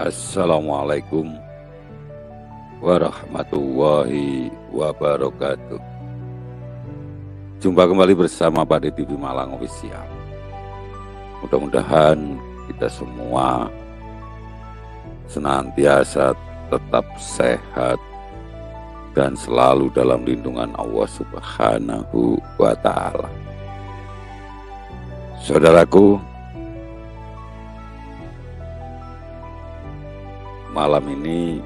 Assalamualaikum warahmatullahi wabarakatuh. Jumpa kembali bersama Pak di TV Malang Official. Mudah-mudahan kita semua senantiasa tetap sehat dan selalu dalam lindungan Allah Subhanahu wa Ta'ala. Saudaraku, malam ini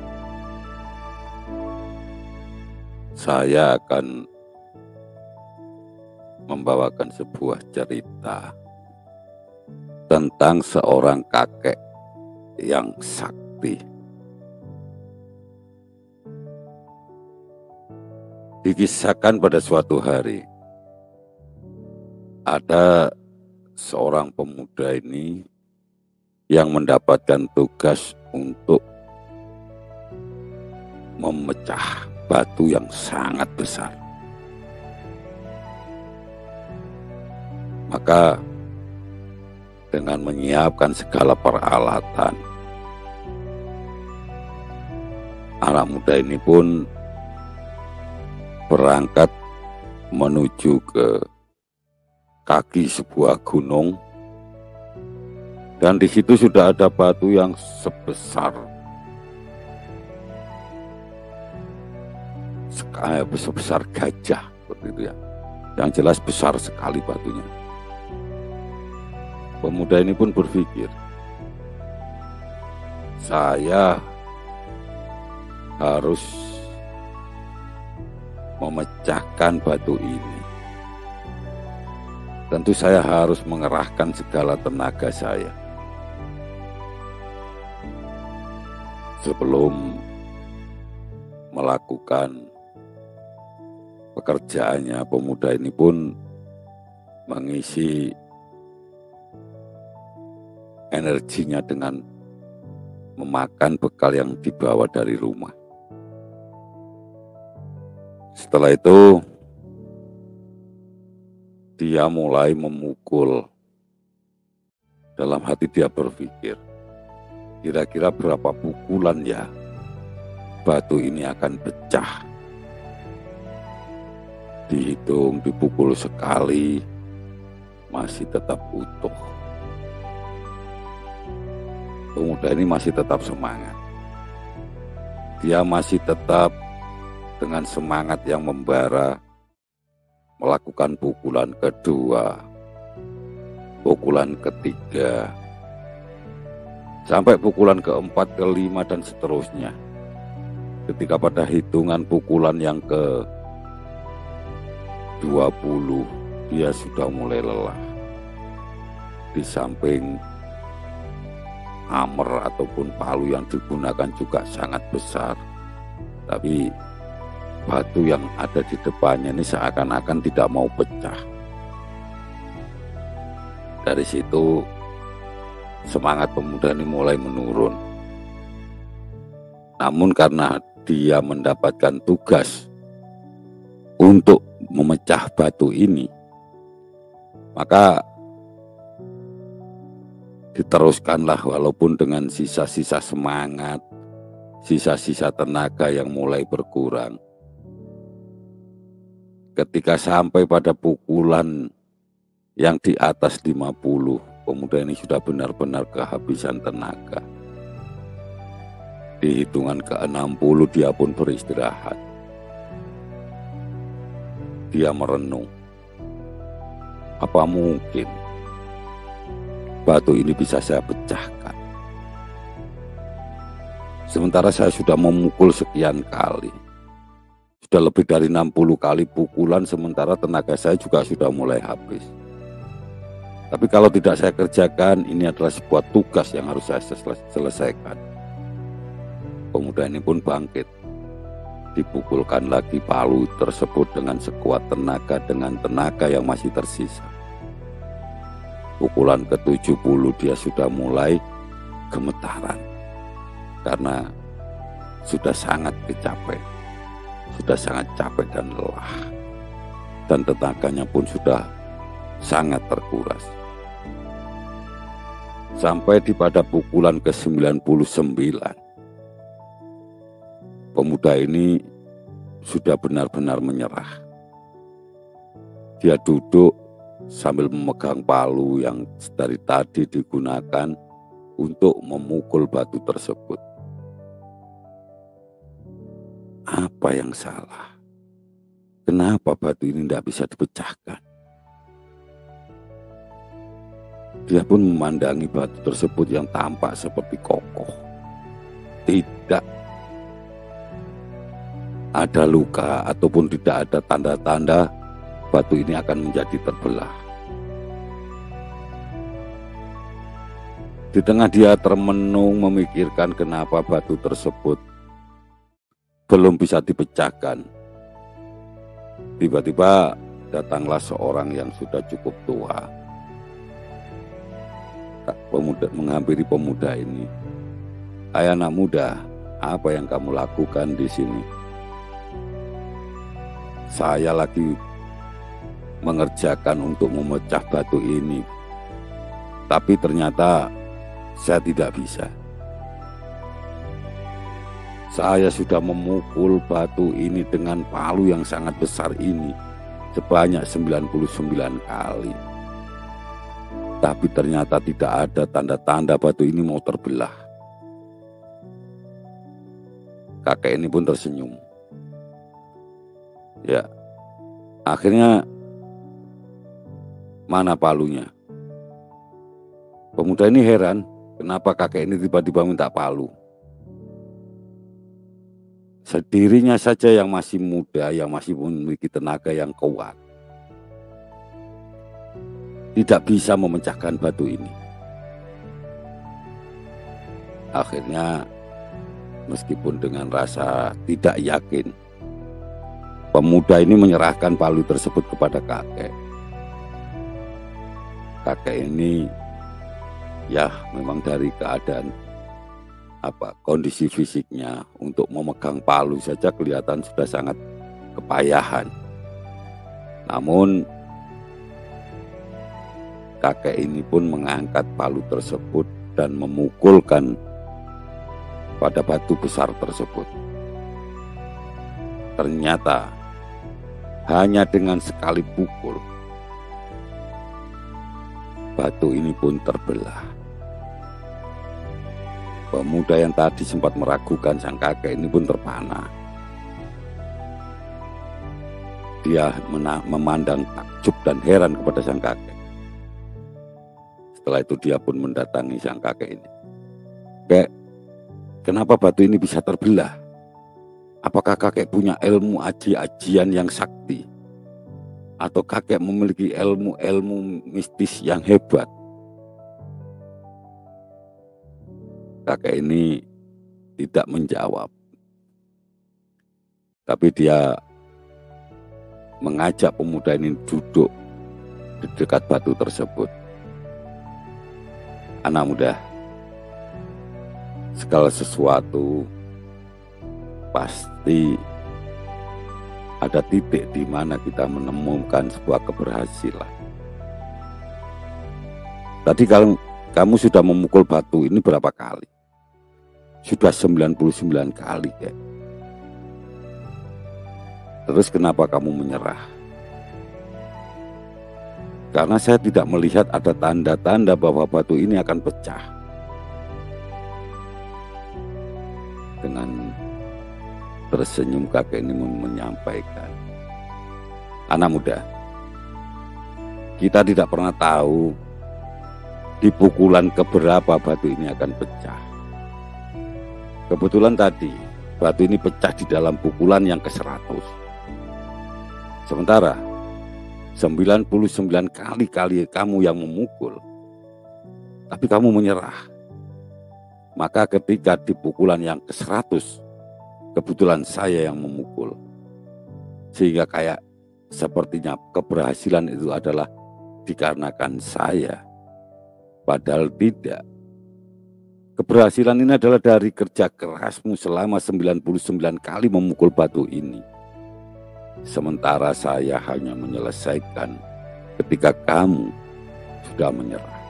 saya akan membawakan sebuah cerita tentang seorang kakek yang sakti. Dikisahkan pada suatu hari, ada seorang pemuda ini yang mendapatkan tugas untuk memecah batu yang sangat besar. Maka dengan menyiapkan segala peralatan, anak muda ini pun berangkat menuju ke kaki sebuah gunung, dan di situ sudah ada batu yang sebesar gajah, seperti itu ya. Yang jelas besar sekali batunya. Pemuda ini pun berpikir, saya harus memecahkan batu ini. Tentu saya harus mengerahkan segala tenaga saya. Sebelum melakukan pekerjaannya, pemuda ini pun mengisi energinya dengan memakan bekal yang dibawa dari rumah. Setelah itu, dia mulai memukul. Dalam hati dia berpikir, kira-kira berapa pukulan ya batu ini akan pecah. Dihitung, dipukul sekali, masih tetap utuh. Pemuda ini masih tetap semangat. Dia masih tetap dengan semangat yang membara melakukan pukulan kedua, pukulan ketiga, sampai pukulan keempat, kelima, dan seterusnya. Ketika pada hitungan pukulan yang ke-20, dia sudah mulai lelah. Di samping hammer ataupun palu yang digunakan juga sangat besar, tapi batu yang ada di depannya ini seakan-akan tidak mau pecah. Dari situ semangat pemuda ini mulai menurun. Namun karena dia mendapatkan tugas untuk memecah batu ini, maka diteruskanlah walaupun dengan sisa-sisa semangat, sisa-sisa tenaga yang mulai berkurang. Ketika sampai pada pukulan yang di atas 50, pemuda ini sudah benar-benar kehabisan tenaga. Di hitungan ke-60 dia pun beristirahat. Dia merenung, apa mungkin batu ini bisa saya pecahkan? Sementara saya sudah memukul sekian kali, sudah lebih dari 60 kali pukulan, sementara tenaga saya juga sudah mulai habis. Tapi kalau tidak saya kerjakan, ini adalah sebuah tugas yang harus saya selesaikan. Pemuda ini pun bangkit. Dipukulkan lagi palu tersebut dengan sekuat tenaga, dengan tenaga yang masih tersisa. Pukulan ke-70 dia sudah mulai gemetaran karena sudah sangat capek. Sudah sangat capek dan lelah, dan tenaganya pun sudah sangat terkuras. Sampai pada pukulan ke-99, pemuda ini sudah benar-benar menyerah. Dia duduk sambil memegang palu yang dari tadi digunakan untuk memukul batu tersebut. Apa yang salah? Kenapa batu ini tidak bisa dipecahkan? Dia pun memandangi batu tersebut yang tampak seperti kokoh. Tidak ada luka ataupun tidak ada tanda-tanda batu ini akan menjadi terbelah. Di tengah dia termenung memikirkan kenapa batu tersebut belum bisa dipecahkan, tiba-tiba datanglah seorang yang sudah cukup tua. Pemuda menghampiri pemuda ini. "Hai anak muda, apa yang kamu lakukan di sini?" "Saya lagi mengerjakan untuk memecah batu ini, tapi ternyata saya tidak bisa. Saya sudah memukul batu ini dengan palu yang sangat besar ini sebanyak 99 kali. Tapi ternyata tidak ada tanda-tanda batu ini mau terbelah." Kakek ini pun tersenyum. Ya, akhirnya mana palunya? Pemuda ini heran, kenapa kakek ini tiba-tiba minta palu. Dirinya saja yang masih muda, yang masih memiliki tenaga yang kuat, tidak bisa memecahkan batu ini. Akhirnya, meskipun dengan rasa tidak yakin, pemuda ini menyerahkan palu tersebut kepada kakek. Kakek ini ya memang dari keadaan kondisi fisiknya untuk memegang palu saja kelihatan sudah sangat kepayahan. Namun kakek ini pun mengangkat palu tersebut dan memukulkan pada batu besar tersebut. Ternyata hanya dengan sekali pukul, batu ini pun terbelah. Pemuda yang tadi sempat meragukan sang kakek ini pun terpana. Dia memandang takjub dan heran kepada sang kakek. Setelah itu dia pun mendatangi sang kakek ini. "Kek, kenapa batu ini bisa terbelah? Apakah kakek punya ilmu aji-ajian yang sakti? Atau kakek memiliki ilmu-ilmu mistis yang hebat?" Kakek ini tidak menjawab. Tapi dia mengajak pemuda ini duduk di dekat batu tersebut. "Anak muda, segala sesuatu pasti ada titik di mana kita menemukan sebuah keberhasilan. Tadi kamu sudah memukul batu ini berapa kali?" "Sudah 99 kali, Kek." "Terus kenapa kamu menyerah?" "Karena saya tidak melihat ada tanda-tanda bahwa batu ini akan pecah." Dengan tersenyum kakek ini menyampaikan, "Anak muda, kita tidak pernah tahu di pukulan keberapa batu ini akan pecah. Kebetulan tadi batu ini pecah di dalam pukulan yang ke-100. Sementara 99 kali kamu yang memukul, tapi kamu menyerah. Maka ketika di pukulan yang ke-100, kebetulan saya yang memukul. Sehingga kayak sepertinya keberhasilan itu adalah dikarenakan saya. Padahal tidak. Keberhasilan ini adalah dari kerja kerasmu selama 99 kali memukul batu ini. Sementara saya hanya menyelesaikan ketika kamu sudah menyerah."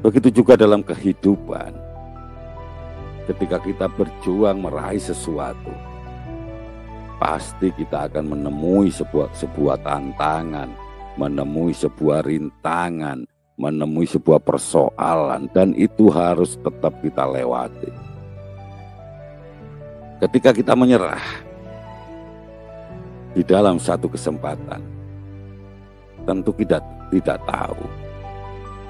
Begitu juga dalam kehidupan. Ketika kita berjuang meraih sesuatu, pasti kita akan menemui sebuah tantangan, menemui sebuah rintangan, menemui sebuah persoalan, dan itu harus tetap kita lewati. Ketika kita menyerah di dalam satu kesempatan, tentu kita tidak tahu.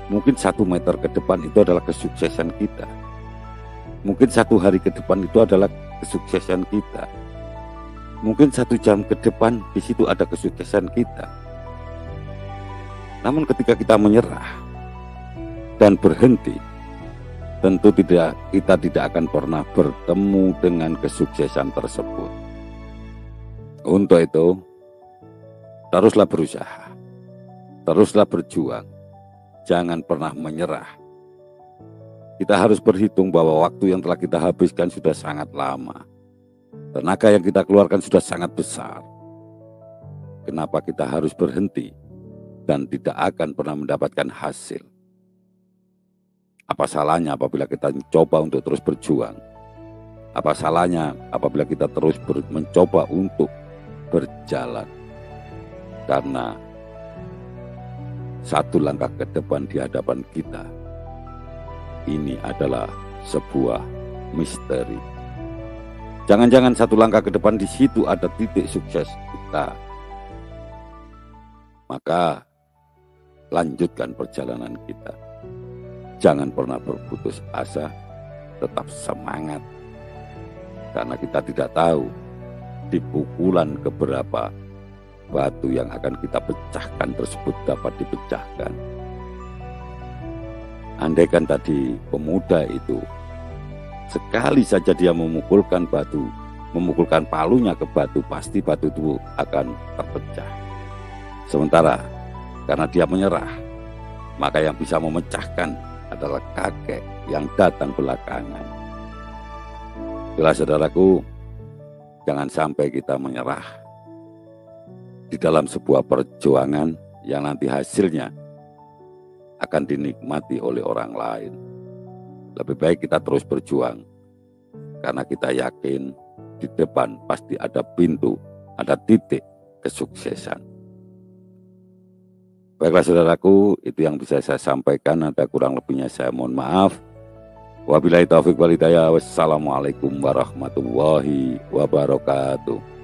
Mungkin 1 meter ke depan itu adalah kesuksesan kita. Mungkin 1 hari ke depan itu adalah kesuksesan kita. Mungkin 1 jam ke depan di situ ada kesuksesan kita. Namun ketika kita menyerah dan berhenti, tentu kita tidak akan pernah bertemu dengan kesuksesan tersebut. Untuk itu, teruslah berusaha, teruslah berjuang, jangan pernah menyerah. Kita harus berhitung bahwa waktu yang telah kita habiskan sudah sangat lama. Tenaga yang kita keluarkan sudah sangat besar. Kenapa kita harus berhenti dan tidak akan pernah mendapatkan hasil? Apa salahnya apabila kita mencoba untuk terus berjuang? Apa salahnya apabila kita terus mencoba untuk berjalan? Karena 1 langkah ke depan di hadapan kita, ini adalah sebuah misteri. Jangan-jangan 1 langkah ke depan di situ ada titik sukses kita. Maka lanjutkan perjalanan kita. Jangan pernah berputus asa, tetap semangat. Karena kita tidak tahu di pukulan keberapa batu yang akan kita pecahkan tersebut dapat dipecahkan. Andaikan tadi pemuda itu sekali saja dia memukulkan palunya ke batu, pasti batu itu akan terpecah. Sementara karena dia menyerah, maka yang bisa memecahkan adalah kakek yang datang belakangan. Itulah saudaraku, jangan sampai kita menyerah di dalam sebuah perjuangan yang nanti hasilnya akan dinikmati oleh orang lain. Lebih baik kita terus berjuang, karena kita yakin di depan pasti ada pintu, ada titik kesuksesan. Baiklah saudaraku, itu yang bisa saya sampaikan. Ada kurang lebihnya saya mohon maaf. Wabillahi taufiq wal hidayah. Wassalamualaikum warahmatullahi wabarakatuh.